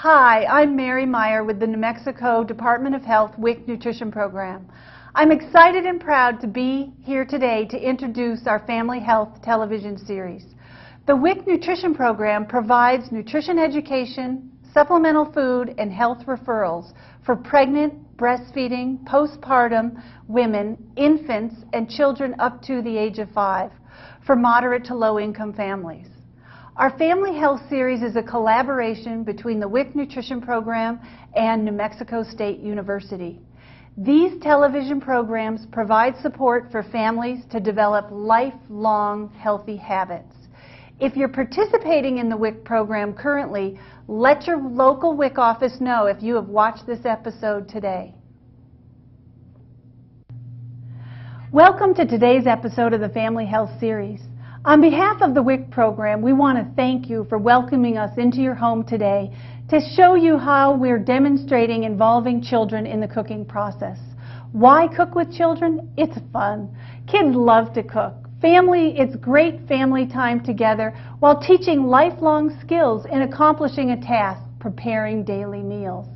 Hi, I'm Mary Meyer with the New Mexico Department of Health WIC Nutrition Program. I'm excited and proud to be here today to introduce our Family Health television series. The WIC Nutrition Program provides nutrition education, supplemental food, and health referrals for pregnant, breastfeeding, postpartum women, infants, and children up to the age of 5 for moderate to low-income families. Our Family Health Series is a collaboration between the WIC Nutrition Program and New Mexico State University. These television programs provide support for families to develop lifelong healthy habits. If you're participating in the WIC program currently, let your local WIC office know if you have watched this episode today. Welcome to today's episode of the Family Health Series. On behalf of the WIC program, we want to thank you for welcoming us into your home today to show you how we're demonstrating involving children in the cooking process. Why cook with children? It's fun. Kids love to cook. It's great family time together while teaching lifelong skills in accomplishing a task, preparing daily meals.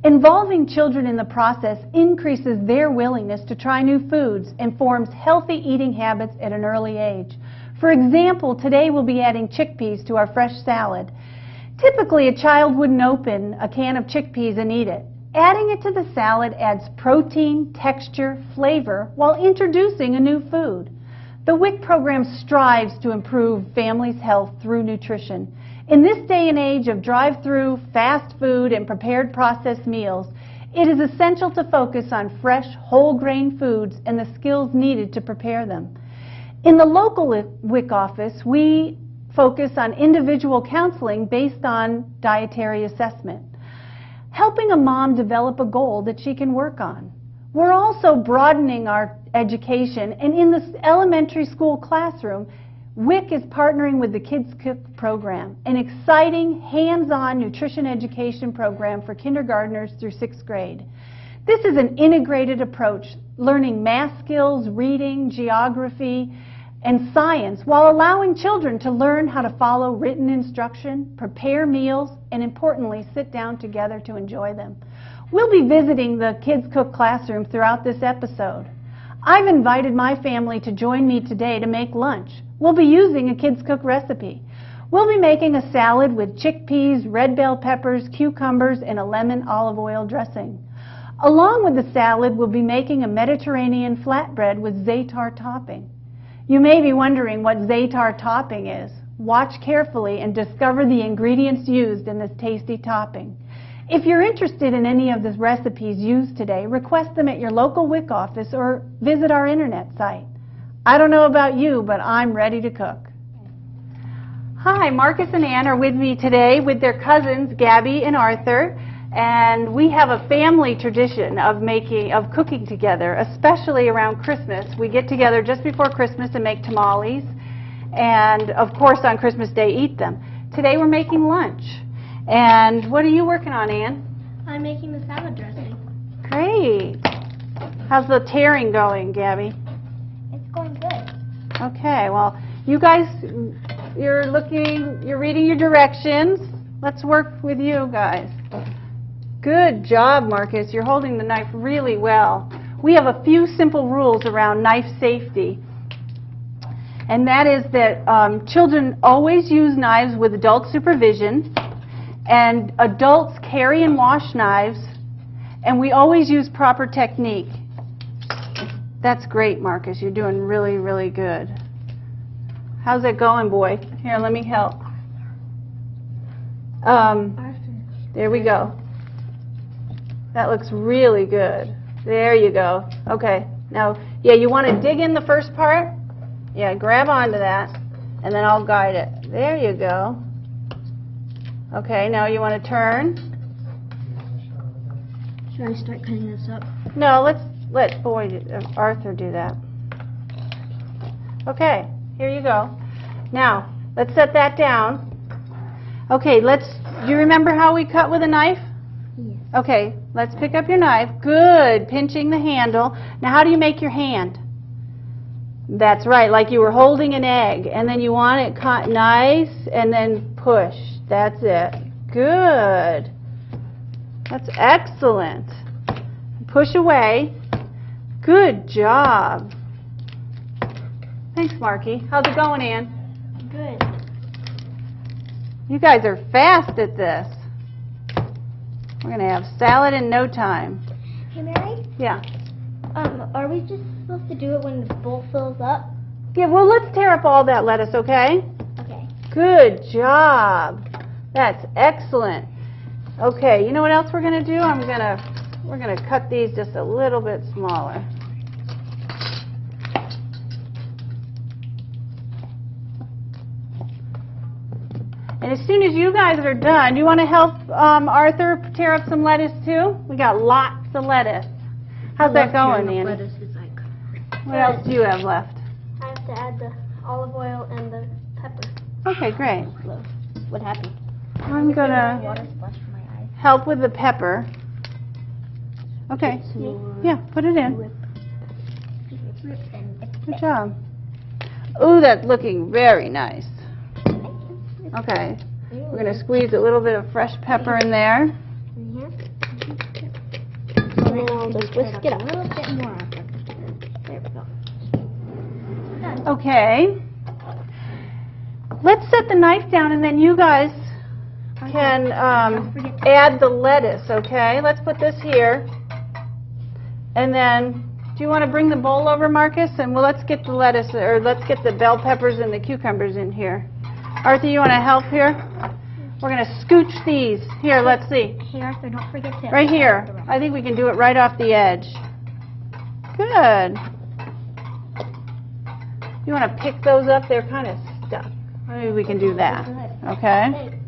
Involving children in the process increases their willingness to try new foods and forms healthy eating habits at an early age. For example, today we'll be adding chickpeas to our fresh salad. Typically, a child wouldn't open a can of chickpeas and eat it. Adding it to the salad adds protein, texture, flavor, while introducing a new food. The WIC program strives to improve families' health through nutrition. In this day and age of drive-through, fast food, and prepared processed meals, it is essential to focus on fresh, whole-grain foods and the skills needed to prepare them. In the local WIC office, we focus on individual counseling based on dietary assessment, helping a mom develop a goal that she can work on. We're also broadening our education, and in the elementary school classroom, WIC is partnering with the Kids Cook program, an exciting, hands-on nutrition education program for kindergartners through 6th grade. This is an integrated approach, learning math skills, reading, geography, and science, while allowing children to learn how to follow written instruction, prepare meals, and importantly, sit down together to enjoy them. We'll be visiting the Kids Cook classroom throughout this episode. I've invited my family to join me today to make lunch. We'll be using a Kids Cook recipe. We'll be making a salad with chickpeas, red bell peppers, cucumbers, and a lemon olive oil dressing. Along with the salad, we'll be making a Mediterranean flatbread with za'atar topping. You may be wondering what za'atar topping is. Watch carefully and discover the ingredients used in this tasty topping. If you're interested in any of the recipes used today, request them at your local WIC office or visit our internet site. I don't know about you, but I'm ready to cook. Hi, Marcus and Ann are with me today with their cousins, Gabby and Arthur. And we have a family tradition of cooking together, especially around Christmas. We get together just before Christmas and make tamales, and of course on Christmas Day eat them. Today we're making lunch. And what are you working on, Ann? I'm making the salad dressing. Great. How's the tearing going, Gabby? It's going good. Okay, well, you guys, you're reading your directions. Let's work with you guys. Good job, Marcus. You're holding the knife really well. We have a few simple rules around knife safety. And that is that children always use knives with adult supervision, and adults carry and wash knives, and we always use proper technique. That's great, Marcus. You're doing really, really good. How's it going, boy? Here, let me help. There we go. That looks really good. There you go. Okay. Now, yeah, you want to dig in the first part? Yeah, grab onto that, and then I'll guide it. There you go. Okay, now you want to turn. Should I start cutting this up? No, let's let Arthur do that. Okay, here you go. Now, let's set that down. Okay, do you remember how we cut with a knife? Yes. Okay, let's pick up your knife. Good, pinching the handle. Now, how do you make your hand? That's right, like you were holding an egg, and then you want it cut nice, and then push. That's it. good. That's excellent. Push away. Good job. Thanks, Marky. How's it going, Ann? Good. You guys are fast at this. We're going to have salad in no time. Hey, Mary? Yeah. Are we just supposed to do it when the bowl fills up? Yeah, well, let's tear up all that lettuce, okay? Okay. Good job. That's excellent. Okay, you know what else we're going to do? We're going to cut these just a little bit smaller. And as soon as you guys are done, do you want to help Arthur tear up some lettuce too? We got lots of lettuce. How's that going, Annie? Lettuce is like... What else do you have left? I have to add the olive oil and the pepper. Okay, great. What happened? I'm going to Water splashed from my eyes. help with the pepper. Okay. Yeah, put it in. Good job. Ooh, that's looking very nice. Okay. We're going to squeeze a little bit of fresh pepper in there. Just whisk it up. A little bit more. There we go. Okay. Let's set the knife down and then you guys can add the lettuce, okay? Let's put this here. And then, do you want to bring the bowl over, Marcus? And let's get the lettuce, or let's get the bell peppers and the cucumbers in here. Arthur, you want to help here? We're going to scooch these. Here, let's see. Hey, Arthur, don't forget to... Right here. I think we can do it right off the edge. Good. You want to pick those up? They're kind of stuck. Maybe we can do that. Okay. Hey,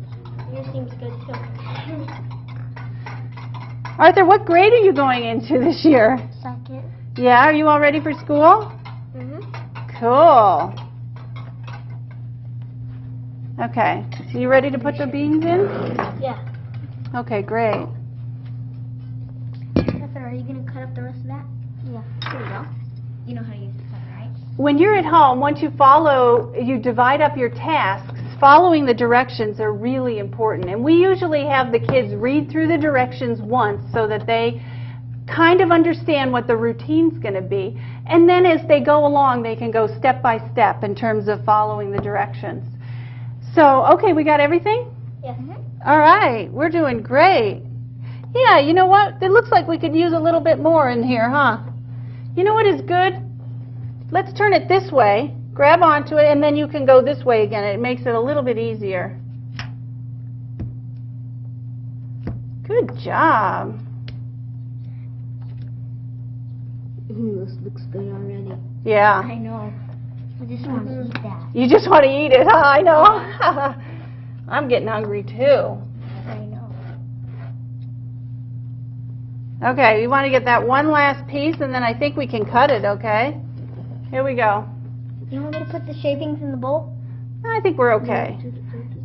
yours seems good, too. Arthur, what grade are you going into this year? Second. Yeah, are you all ready for school? Mm-hmm. Cool. Okay, so you ready to put the beans in? Yeah. Okay, great. Arthur, are you going to cut up the rest of that? Yeah. Here we go. You know how to use the cutter, right? When you're at home, once you divide up your tasks, following the directions are really important. And we usually have the kids read through the directions once so that they kind of understand what the routine's going to be. And then as they go along, they can go step by step in terms of following the directions. So, okay, we got everything? Yes. All right, we're doing great. Yeah, you know what? It looks like we could use a little bit more in here, huh? You know what is good? Let's turn it this way, grab onto it, and then you can go this way again. It makes it a little bit easier. Good job. This looks good already. Yeah. I know. I just want to eat that. You just want to eat it, huh? I know. I'm getting hungry too. I know. Okay, we want to get that one last piece, and then I think we can cut it, okay? Here we go. You want me to put the shavings in the bowl? I think we're okay.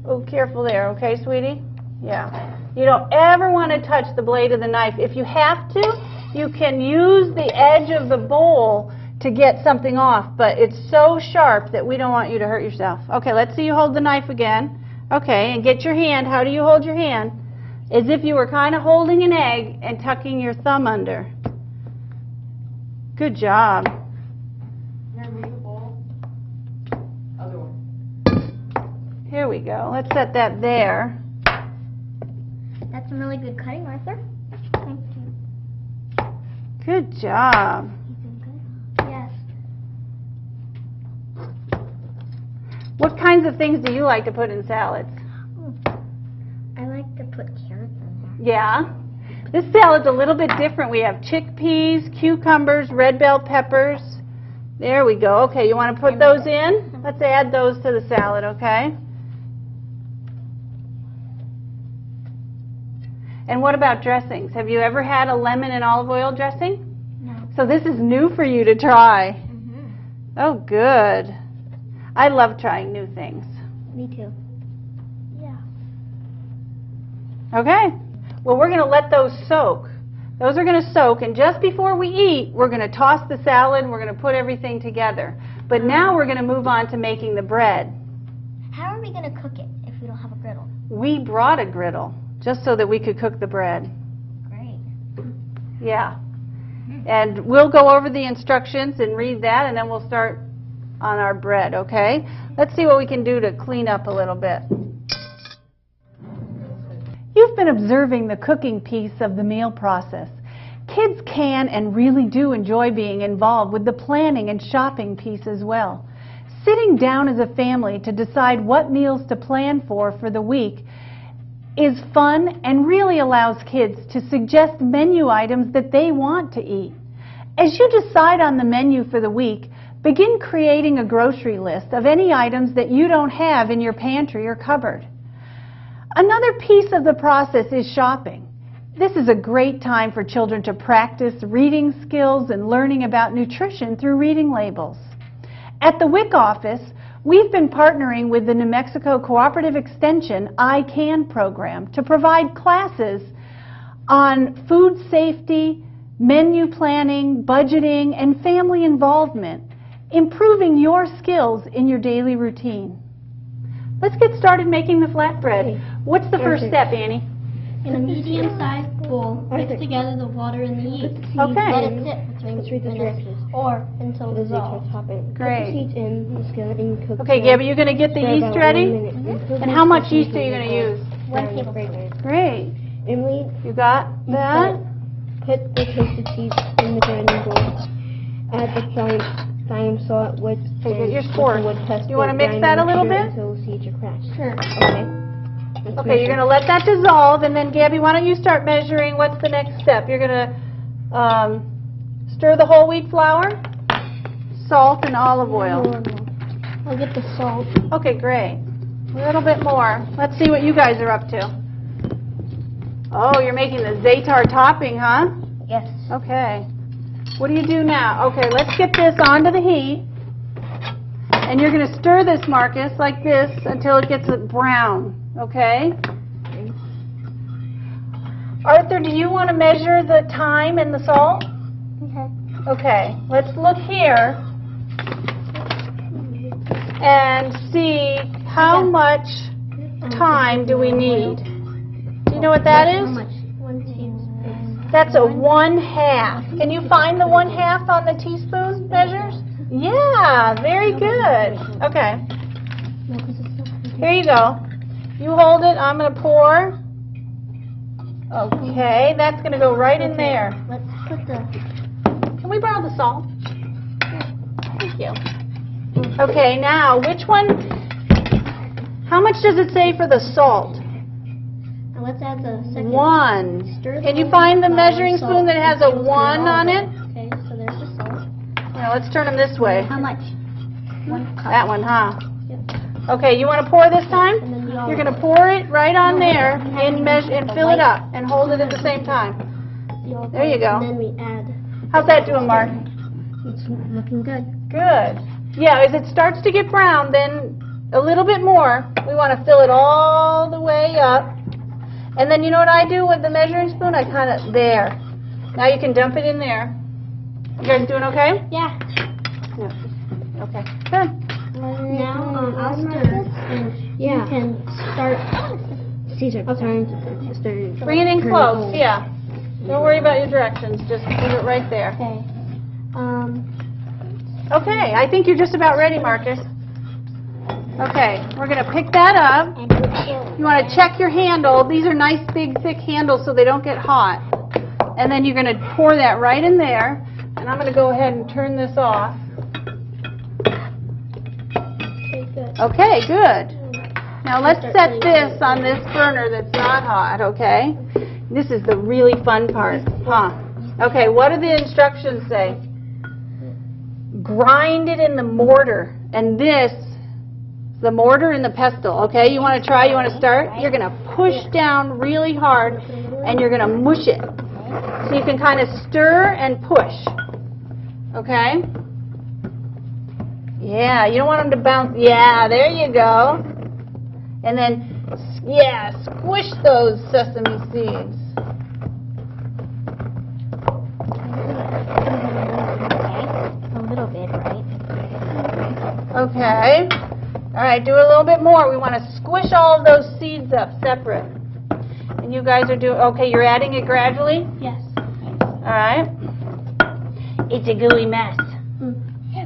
Oh, careful there, okay, sweetie? Yeah. You don't ever want to touch the blade of the knife. If you have to, you can use the edge of the bowl to get something off, but it's so sharp that we don't want you to hurt yourself. Okay, let's see you hold the knife again. Okay, and get your hand. How do you hold your hand? As if you were kind of holding an egg and tucking your thumb under. Good job. Here we go. Let's set that there. That's some really good cutting, Arthur. Thank you. Good job. Yes. What kinds of things do you like to put in salads? I like to put carrots in there. Yeah. This salad's a little bit different. We have chickpeas, cucumbers, red bell peppers. There we go. Okay, you want to put those in? Let's add those to the salad, okay? And what about dressings? Have you ever had a lemon and olive oil dressing? No. So this is new for you to try. Mm-hmm. Oh, good. I love trying new things. Me too. Yeah. Okay. Well, we're going to let those soak. Those are going to soak, and just before we eat, we're going to toss the salad and we're going to put everything together. But now we're going to move on to making the bread. How are we going to cook it if we don't have a griddle? we brought a griddle just so that we could cook the bread. Great. Yeah. And we'll go over the instructions and read that, and then we'll start on our bread, okay? Let's see what we can do to clean up a little bit. You've been observing the cooking piece of the meal process. Kids can and really do enjoy being involved with the planning and shopping piece as well. Sitting down as a family to decide what meals to plan for the week is fun and really allows kids to suggest menu items that they want to eat. As you decide on the menu for the week, begin creating a grocery list of any items that you don't have in your pantry or cupboard. Another piece of the process is shopping. This is a great time for children to practice reading skills and learning about nutrition through reading labels. At the WIC office, we've been partnering with the New Mexico Cooperative Extension I CAN program to provide classes on food safety, menu planning, budgeting, and family involvement, improving your skills in your daily routine. Let's get started making the flatbread. What's the first step, Annie? In a medium-sized bowl, mix together the water and the yeast. Okay. Let it sit between 2 minutes or until dissolved. Great. Put the seeds in the skillet and cook. Okay, Gabby, you're going to get the yeast ready? And how much yeast are you going to use? 1 tablespoon. Great. Emily, You got that? put the toasted seeds in the grinding bowl. Add the thyme salt with Okay, here's four. wood pestle. You want to mix that a little bit? Until the seeds are cracked. Sure. Okay. Okay, you're going to let that dissolve, and then, Gabby, why don't you start measuring? What's the next step? You're going to stir the whole wheat flour, salt, and olive oil. I'll get the salt. Okay, great. A little bit more. Let's see what you guys are up to. Oh, you're making the za'atar topping, huh? Yes. Okay. What do you do now? Okay, let's get this onto the heat. And you're going to stir this, Marcus, like this until it gets brown. Okay? Arthur, do you want to measure the thyme and the salt? Okay. Okay, let's look here and see how much thyme do we need. Do you know what that How is? much? 1 tablespoon. That's a 1/2. Can you find the 1/2 on the teaspoon measures? Yeah, very good. Okay, No, 'cause it's so here you go. You hold it, I'm going to pour. Okay, that's going to go right in there. Let's put the... Can we borrow the salt? Thank you. Okay, now, which one, how much does it say for the salt? Now let's add the second. 1. Stir Can you the find the flour, measuring salt, spoon that has a and 1 on it? Okay, so there's the salt. Now, let's turn them this way. How much? 1 cup. That one, huh? Yep. Okay, you want to pour this And time? then the You're olive going to oil. pour it right on there and measure and fill it up and hold it at the same time. The olive There you oil, go. And then we add... How's that doing, Mark? It's looking good. Good. Yeah, as it starts to get brown, then a little bit more. We want to fill it all the way up. And then you know what I do with the measuring spoon? I kind of, there. Now you can dump it in there. You guys doing okay? Yeah. Yeah. Okay. Good. Now I'll stir this and Yeah. you can start... Seeds are starting to Bring it in close, yeah. Don't worry about your directions. Just leave it right there. Okay. Okay, I think you're just about ready, Marcus. Okay, we're going to pick that up. You want to check your handle. These are nice, big, thick handles so they don't get hot. And then you're going to pour that right in there. And I'm going to go ahead and turn this off. Okay, good. Okay, good. Now let's set this on this burner that's not hot, okay? This is the really fun part, huh? Okay, what do the instructions say? Grind it in the mortar. And this, the mortar and the pestle, okay? You want to try? You want to start? You're going to push down really hard and you're going to mush it. So you can kind of stir and push, okay? Yeah, you don't want them to bounce. Yeah, there you go. And then, yeah, squish those sesame seeds. A little bit, right? Okay. All right, do a little bit more. We want to squish all of those seeds up separate. And you guys are doing, okay, you're adding it gradually? Yes. All right. It's a gooey mess.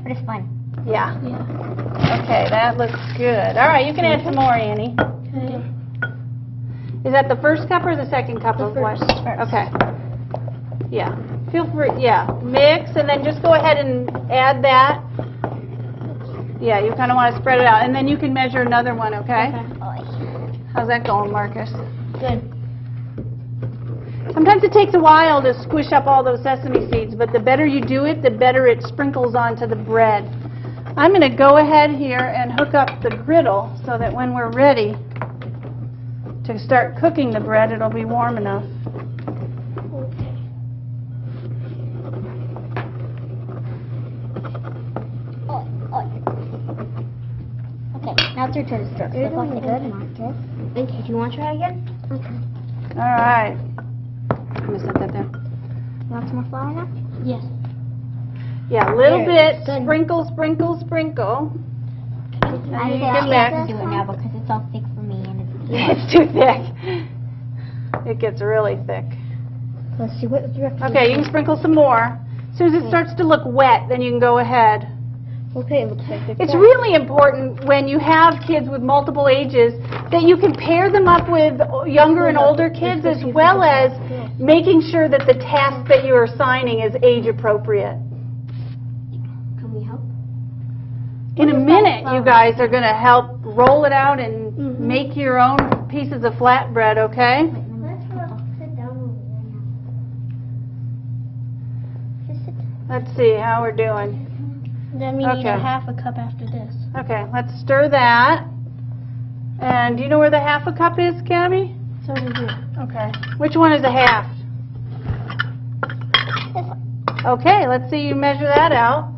But it's fun. Yeah. Yeah. Okay, that looks good. All right, you can add some more, Annie. Okay. Is that the first cup or the second cup of what? First. Okay. Yeah. Feel free, yeah. Mix, and then just go ahead and add that. Yeah, you kind of want to spread it out. And then you can measure another one, okay? How's that going, Marcus? Good. Sometimes it takes a while to squish up all those sesame seeds, but the better you do it, the better it sprinkles onto the bread. I'm going to go ahead here and hook up the griddle so that when we're ready to start cooking the bread, it'll be warm enough. Okay, now it's your turn to stir. You're doing good, Marcus. Okay, do you want to try again? Okay. All right. I'm going to set that there. You want some more flour now? Yes. Yeah, a little There, bit. good. Sprinkle, sprinkle, sprinkle. I you think can I mix. have to do it now because it's all thick for me and It's too thick. It gets really thick. Let's see what you have to Okay, you can sprinkle some more. As soon as it starts to look wet, then you can go ahead. Okay, it looks like It's really important when you have kids with multiple ages that you can pair them up with younger and older kids, as well as making sure that the task that you're assigning is age appropriate. Can we help? In a minute, you guys are going to help roll it out and make your own pieces of flatbread, okay? Sit down over there now. Just sit down. Let's see how we're doing. Then we need Okay. a half a cup after this. Okay, let's stir that. And do you know where the half a cup is, Gabby? It's over here. Okay. Which one is a half? This one. Okay, let's see you measure that out.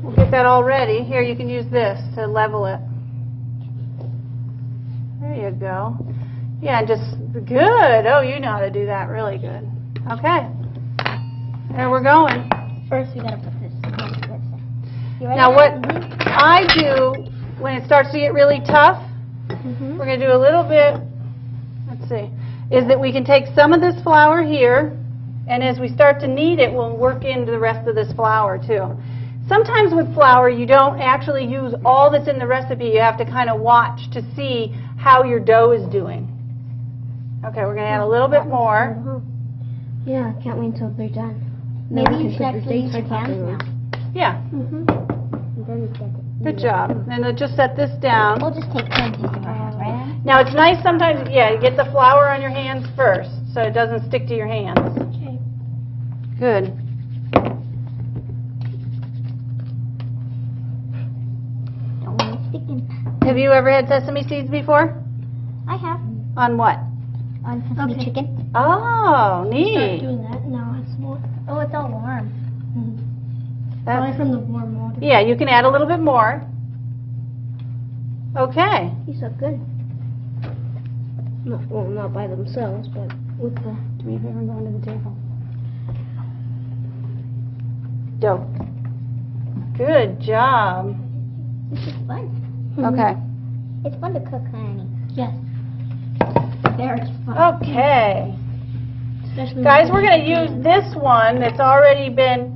We'll get that all ready. Here, you can use this to level it. There you go. Yeah, and just good. Oh, you know how to do that really good. Okay. There we're going. First, we gotta put this. You ready? Now what I do when it starts to get really tough, we're going to do a little bit, let's see, is that we can take some of this flour here, and as we start to knead it, we'll work into the rest of this flour too. Sometimes with flour, you don't actually use all that's in the recipe. You have to kind of watch to see how your dough is doing. Okay, we're going to add a little bit more. Yeah, I can't wait until they're done. Maybe you should actually use your hands now. Yeah, good job. And then just set this down. We'll just take turns using our hands, right? Now it's nice sometimes, yeah, you get the flour on your hands first so it doesn't stick to your hands. Okay. Good. Don't want it sticking. Have you ever had sesame seeds before? I have. On what? On sesame chicken. Oh, neat. doing that now. It's more. Oh, it's all warm. That's- from the warm water. yeah, you can add a little bit more. Okay. These are good. Not by themselves, but with the. Do me a favor and go under the table. Dough. Good job. This is fun. Okay. It's fun to cook, honey. Yes. Very fun. Okay. Especially Guys, we're going to use this one that's already been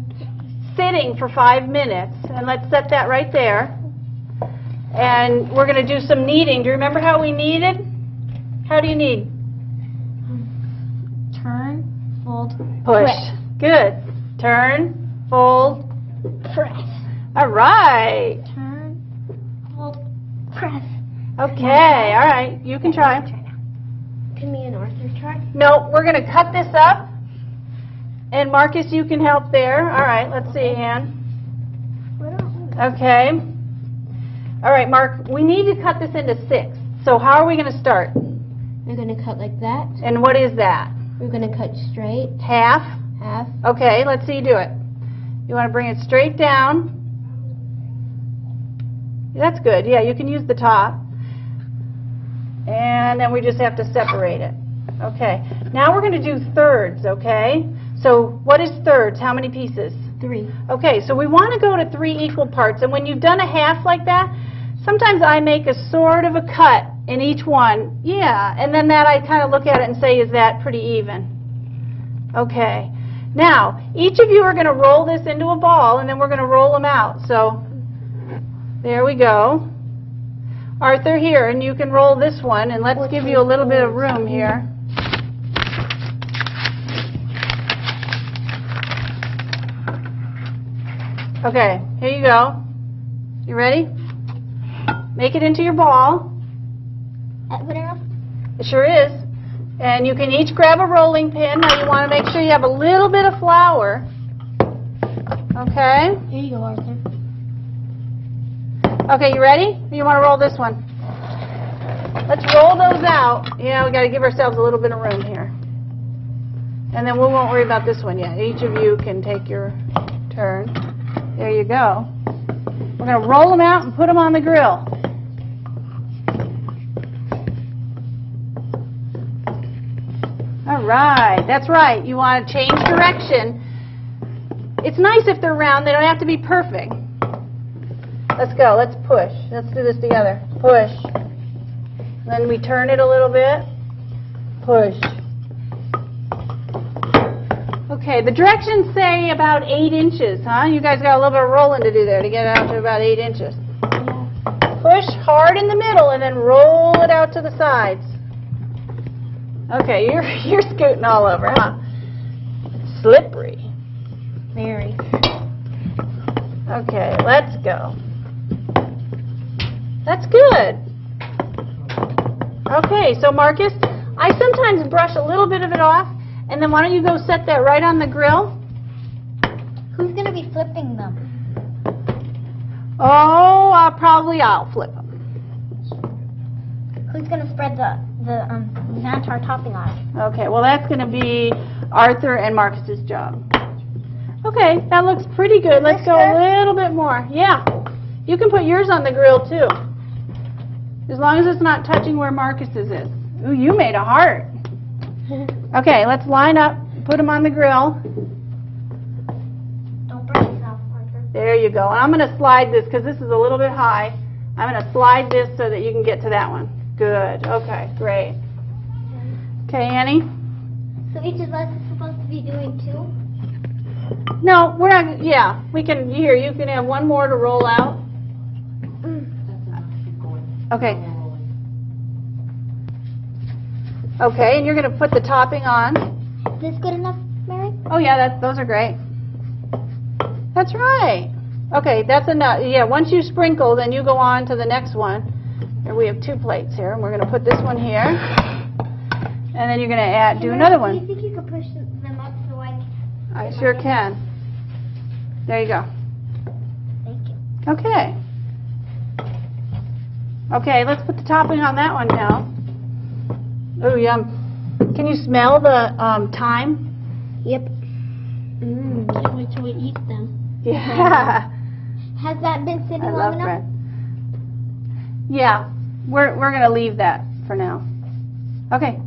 sitting for 5 minutes. And let's set that right there. And we're going to do some kneading. Do you remember how we kneaded? How do you knead? Turn, fold, Push. press. Good. Turn, fold. Press. All right. Turn, fold, press. Okay. All right. You can try. Can me and Arthur try? No, we're going to cut this up. And Marcus, you can help there. All right. Let's see, Ann. Okay. All right, Mark, we need to cut this into 6. So how are we going to start? We're gonna cut like that. And what is that? We're gonna cut straight, Half? half. Okay, let's see you do it. You want to bring it straight down. That's good. Yeah, you can use the top. And then we just have to separate it. Okay. Now we're going to do thirds, okay? So what is thirds? How many pieces? 3. Okay, so we want to go to 3 equal parts. And when you've done a half like that, sometimes I make a sort of a cut in each one. Yeah, and then that I kind of look at it and say, is that pretty even? Okay. Now, each of you are going to roll this into a ball, and then we're going to roll them out. So, there we go. Arthur, here, and you can roll this one, and let's give you a little bit of room here. Okay, here you go. You ready? Make it into your ball. It sure is. And you can each grab a rolling pin. Now you want to make sure you have a little bit of flour. Okay? Here you go, Arthur. Okay, you ready? You want to roll this one? Let's roll those out. Yeah, we got to give ourselves a little bit of room here. And then we won't worry about this one yet. Each of you can take your turn. There you go. We're going to roll them out and put them on the grill. All right, that's right. You want to change direction. It's nice if they're round. They don't have to be perfect. Let's go. Let's push. Let's do this together. Push. Then we turn it a little bit. Push. Okay, the directions say about 8 inches, huh? You guys got a little bit of rolling to do there to get it out to about 8 inches. Push hard in the middle and then roll it out to the sides. Okay, you're scooting all over, huh? Slippery. Very. Okay, let's go. That's good. Okay, so Marcus, I sometimes brush a little bit of it off, and then why don't you go set that right on the grill? Who's going to be flipping them? Oh, probably I'll flip them. Who's going to spread the Xantar topping on it? Okay, well that's going to be Arthur and Marcus's job. Okay, that looks pretty good. Let's go a little bit more. Yeah, you can put yours on the grill too, as long as it's not touching where Marcus's is. Ooh, you made a heart. Okay, let's line up, put them on the grill. Don't burn yourself, Arthur. There you go. And I'm going to slide this because this is a little bit high. I'm going to slide this so that you can get to that one. Good. Okay, great. Okay, Annie? So each of us is supposed to be doing 2? No, we're not. Yeah, we can. Here, you can have one more to roll out. Okay. Okay, and you're going to put the topping on. Is this good enough, Mary? Oh yeah, those are great. That's right. Okay, that's enough. Yeah, once you sprinkle, then you go on to the next one. Here we have 2 plates here, and we're going to put this one here, and then you're going to do another one. Do you think you could push them up so I can? I sure can. There you go. Thank you. Okay. Okay, let's put the topping on that one now. Oh, yum. Can you smell the thyme? Yep. Can't wait till we eat them. Yeah. Has that been sitting I long love enough? bread. Yeah, we're going to leave that for now. Okay,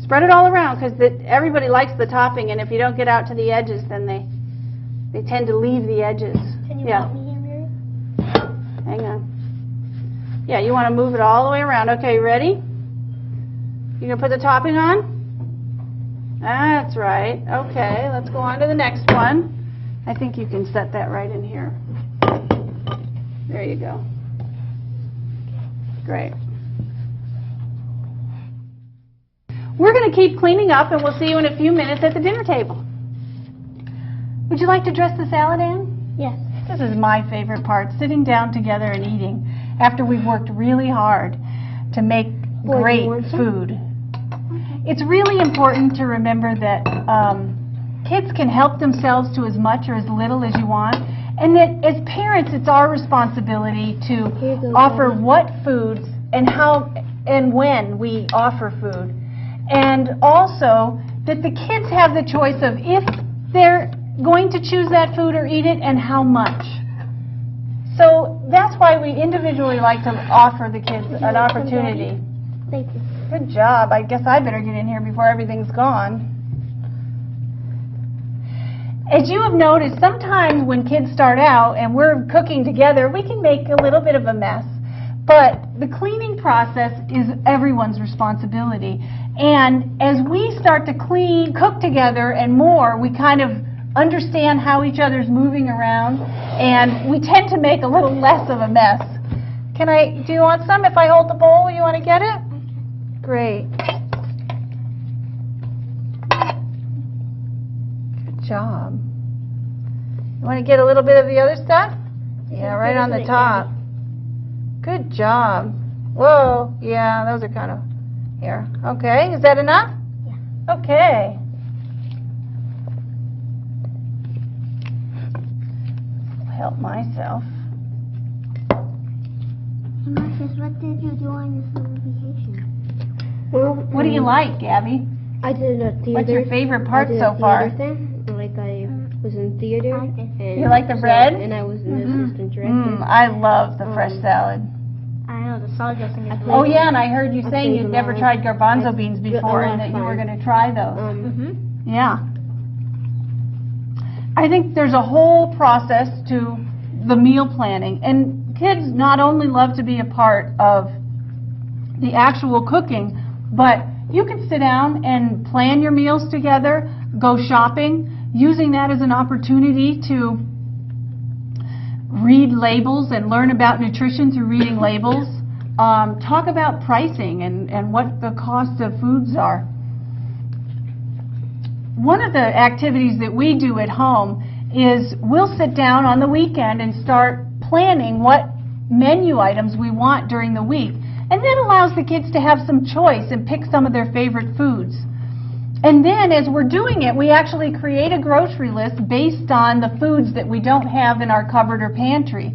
spread it all around because everybody likes the topping, and if you don't get out to the edges, then they tend to leave the edges. Can you Yeah. help me here, Mary? Hang on. Yeah, you want to move it all the way around. Okay, you ready? You going to put the topping on? That's right. Okay, let's go on to the next one. I think you can set that right in here. There you go. Great. We're going to keep cleaning up, and we'll see you in a few minutes at the dinner table. Would you like to dress the salad, Anne? Yes. This is my favorite part, sitting down together and eating after we've worked really hard to make great food. It's really important to remember that kids can help themselves to as much or as little as you want, and that as parents it's our responsibility to offer what foods and how and when we offer food. And also that the kids have the choice of if they're going to choose that food or eat it and how much. So that's why we individually like to offer the kids an opportunity. Thank you. Good job. I guess I better get in here before everything's gone. As you have noticed, sometimes when kids start out and we're cooking together, we can make a little bit of a mess. But the cleaning process is everyone's responsibility. And as we start to cook together and more, we kind of understand how each other's moving around, and we tend to make a little less of a mess. Do you want some? If I hold the bowl, you want to get it? Great. Good job. You want to get a little bit of the other stuff? Yeah, right on the top. Good job. Whoa, yeah, those are kind of here. Okay, is that enough? Yeah. Okay. I'll help myself. Marcus, what did you do on your summer vacation? Well, What do you like, Gabby? I did a theater. What's your favorite part I did so a far? theater thing. Like I was in theater. I like this. And You like the bread? And I was an assistant director. I love the fresh salad. I know, the salad dressing is Oh really yeah, and I heard you I saying played you'd a never lot. tried garbanzo I- beans a before lot and that of you were fun. going to try those. Mm-hmm. Yeah. I think there's a whole process to the meal planning, and kids not only love to be a part of the actual cooking, but you can sit down and plan your meals together, go shopping, using that as an opportunity to read labels and learn about nutrition through reading labels, talk about pricing and what the cost of foods are. One of the activities that we do at home is we'll sit down on the weekend and start planning what menu items we want during the week. And that allows the kids to have some choice and pick some of their favorite foods. And then as we're doing it, we actually create a grocery list based on the foods that we don't have in our cupboard or pantry.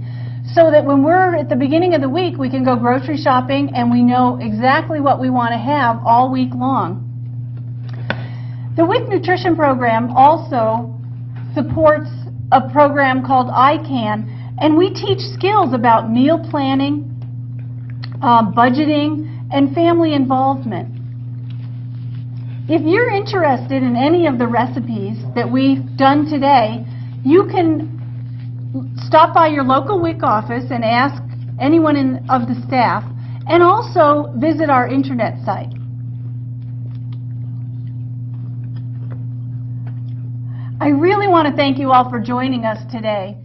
So that when we're at the beginning of the week, we can go grocery shopping and we know exactly what we want to have all week long. The WIC Nutrition Program also supports a program called ICANN, and we teach skills about meal planning, budgeting, and family involvement. If you're interested in any of the recipes that we've done today, you can stop by your local WIC office and ask anyone of the staff, and also visit our internet site. I really want to thank you all for joining us today.